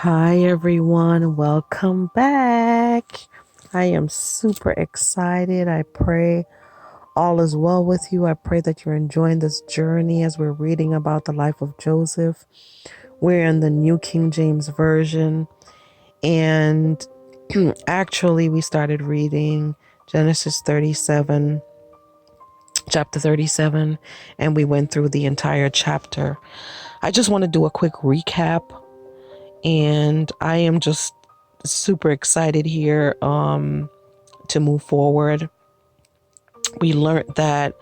Hi, everyone. Welcome back. I am super excited. I pray all is well with you. I pray that you're enjoying this journey as we're reading about the life of Joseph. We're in the New King James Version, and actually, we started reading Genesis 37, chapter 37, and we went through the entire chapter. I just want to do a quick recap, and I am just super excited here to move forward. We learned that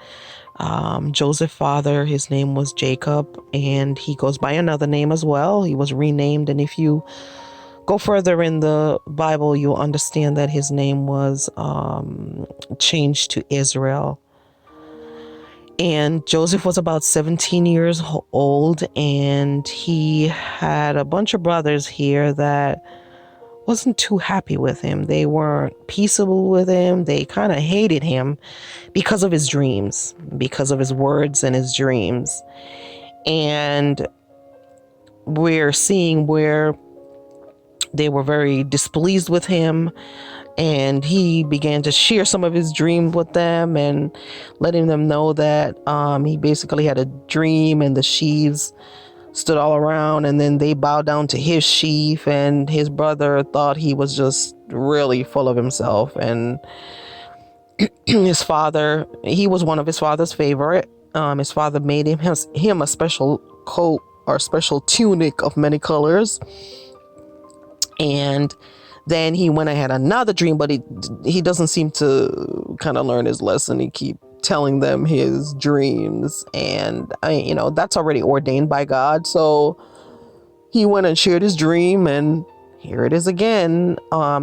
Joseph's father, his name was Jacob, and he goes by another name as well. He was renamed, and if you go further in the Bible, you'll understand that his name was changed to Israel. And Joseph was about 17 years old, and he had a bunch of brothers here that wasn't too happy with him. They weren't peaceable with him. They kind of hated him because of his dreams, because of his words and his dreams. And we're seeing where they were very displeased with him, and he began to share some of his dreams with them and letting them know that he basically had a dream and the sheaves stood all around, and then they bowed down to his sheaf, and his brother thought he was just really full of himself. And his father, he was one of his father's favorite. His father made him a special coat or special tunic of many colors. And then he went and had another dream, but he doesn't seem to kind of learn his lesson. He keep telling them his dreams, and that's already ordained by God. So he went and shared his dream, and here it is again.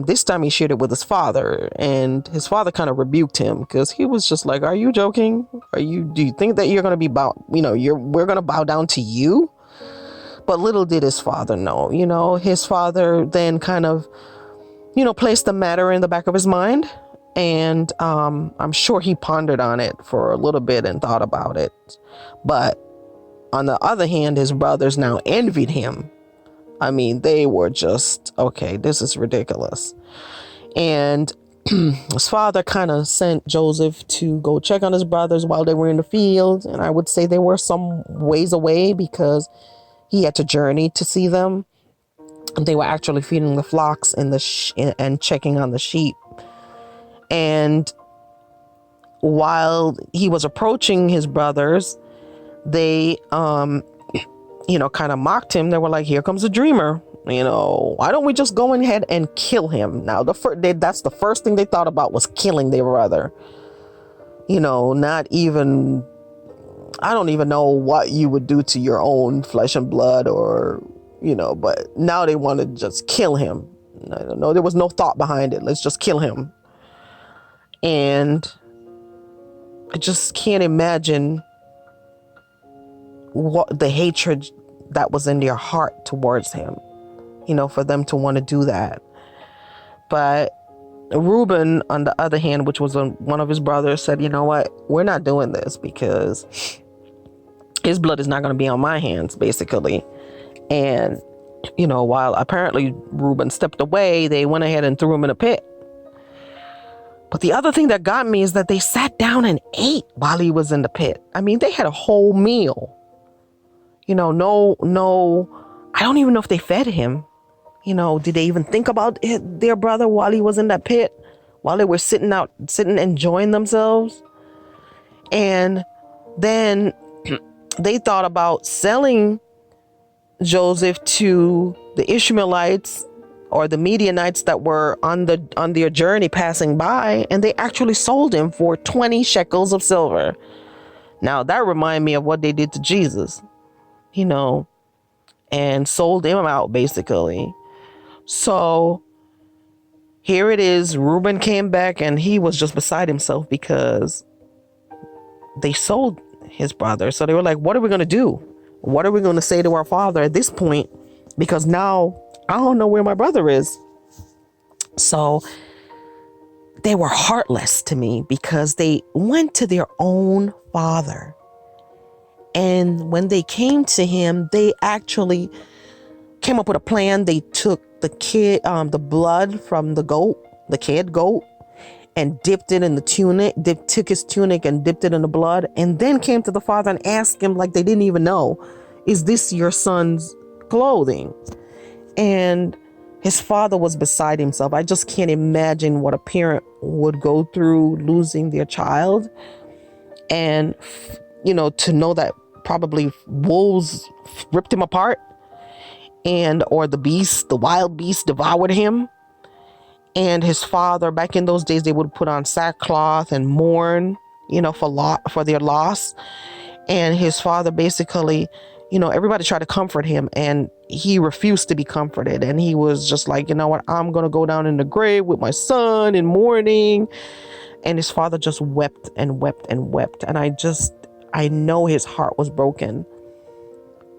This time he shared it with his father, and his father kind of rebuked him because he was just like, "Are you joking? Do you think that you're going to be we're going to bow down to you?" But little did his father know, his father then kind of, placed the matter in the back of his mind. And I'm sure he pondered on it for a little bit and thought about it. But on the other hand, his brothers now envied him. I mean, they were just, okay, this is ridiculous. And his father kind of sent Joseph to go check on his brothers while they were in the field. And I would say they were some ways away because he had to journey to see them. They were actually feeding the flocks and checking on the sheep. And while he was approaching his brothers, they, kind of mocked him. They were like, "Here comes a dreamer. Why don't we just go ahead and kill him?" Now, that's the first thing they thought about was killing their brother. Not even, I don't even know what you would do to your own flesh and blood but now they want to just kill him. No, there was no thought behind it. Let's just kill him. And I just can't imagine what the hatred that was in their heart towards him, for them to want to do that. But Reuben, on the other hand, which was one of his brothers, said, "You know what? We're not doing this because his blood is not going to be on my hands," basically. And, while apparently Reuben stepped away, they went ahead and threw him in a pit. But the other thing that got me is that they sat down and ate while he was in the pit. I mean, they had a whole meal. No, I don't even know if they fed him. Did they even think about their brother while he was in that pit, while they were sitting enjoying themselves? And then they thought about selling Joseph to the Ishmaelites or the Midianites that were on their journey passing by, and they actually sold him for 20 shekels of silver. Now that reminded me of what they did to Jesus, and sold him out basically. So here it is. Reuben came back and he was just beside himself because they sold his brother. So they were like, "What are we going to do? What are we going to say to our father at this point? Because now I don't know where my brother is." So they were heartless to me because they went to their own father. And when they came to him, they actually came up with a plan. They took the blood from the kid goat, and dipped it in the tunic. They took his tunic and dipped it in the blood, and then came to the father and asked him, like they didn't even know, is this your son's clothing? And his father was beside himself. I just can't imagine what a parent would go through losing their child. And, to know that probably wolves ripped him apart, or the wild beast devoured him. And his father, back in those days, they would put on sackcloth and mourn, for their loss. And his father basically, everybody tried to comfort him, and he refused to be comforted. And he was just like, you know what, I'm going to go down in the grave with my son in mourning. And his father just wept and wept and wept. And I know his heart was broken,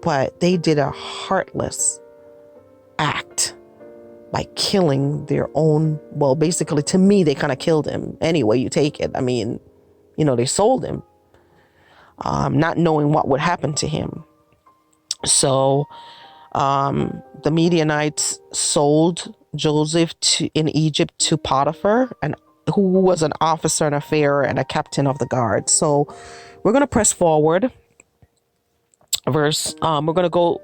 but they did a heartless act by killing their own. Well, basically, to me, they kind of killed him. Any way you take it. I mean, they sold him, not knowing what would happen to him. So the Midianites sold Joseph in Egypt to Potiphar, who was an officer and a pharaoh and a captain of the guard. So we're going to press forward. We're going to go,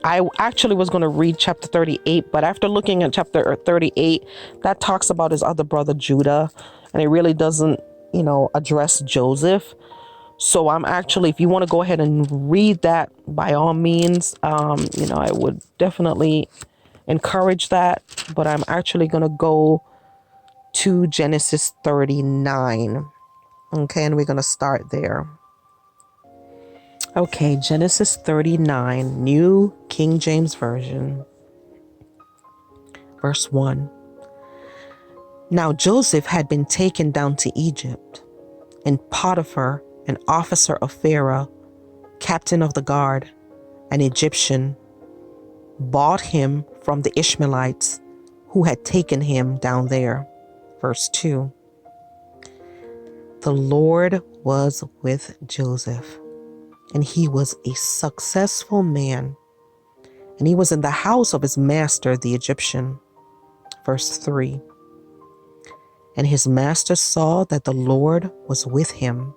I actually was going to read chapter 38, but after looking at chapter 38, that talks about his other brother, Judah, and it really doesn't, address Joseph. So I'm actually, if you want to go ahead and read that, by all means, I would definitely encourage that, but I'm actually going to go to Genesis 39. Okay, and we're going to start there. Okay, Genesis 39, New King James Version, verse 1. Now Joseph had been taken down to Egypt, and Potiphar, an officer of Pharaoh, captain of the guard, an Egyptian, bought him from the Ishmaelites who had taken him down there. Verse 2. The Lord was with Joseph, and he was a successful man, and he was in the house of his master, the Egyptian. Verse 3. And his master saw that the Lord was with him,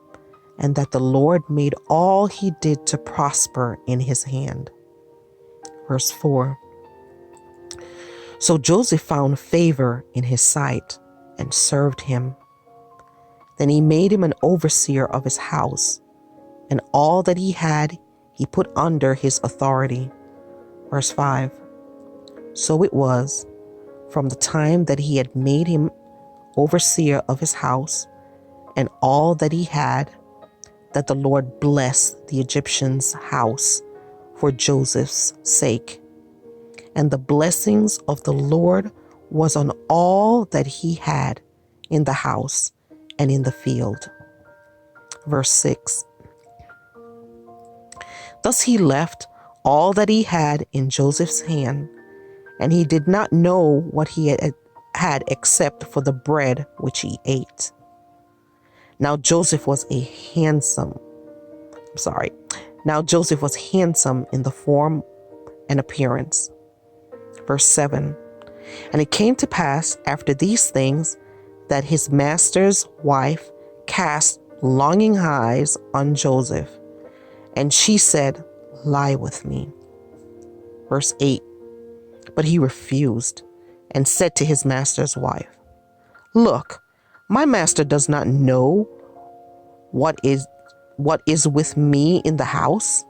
and that the Lord made all he did to prosper in his hand. Verse 4. So Joseph found favor in his sight and served him. Then he made him an overseer of his house, and all that he had he put under his authority. Verse 5. So it was, from the time that he had made him overseer of his house and all that he had, that the Lord blessed the Egyptian's house for Joseph's sake. And the blessings of the Lord was on all that he had in the house and in the field. Verse 6. Thus he left all that he had in Joseph's hand, and he did not know what he had except for the bread which he ate. Now Joseph was handsome in the form and appearance. Verse 7. And it came to pass after these things that his master's wife cast longing eyes on Joseph, and she said, Lie with me. Verse 8. But he refused and said to his master's wife, Look, my master does not know what is with me in the house,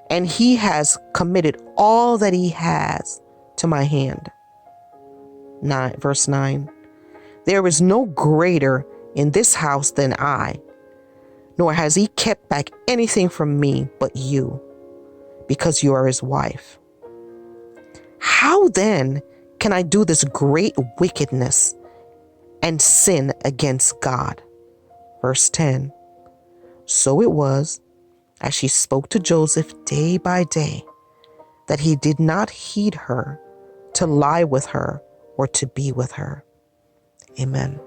and he has committed all that he has to my hand. Verse 9. There is no greater in this house than I, nor has he kept back anything from me but you, because you are his wife. How then can I do this great wickedness and sin against God? Verse 10. So it was, as she spoke to Joseph day by day, that he did not heed her to lie with her or to be with her. Amen.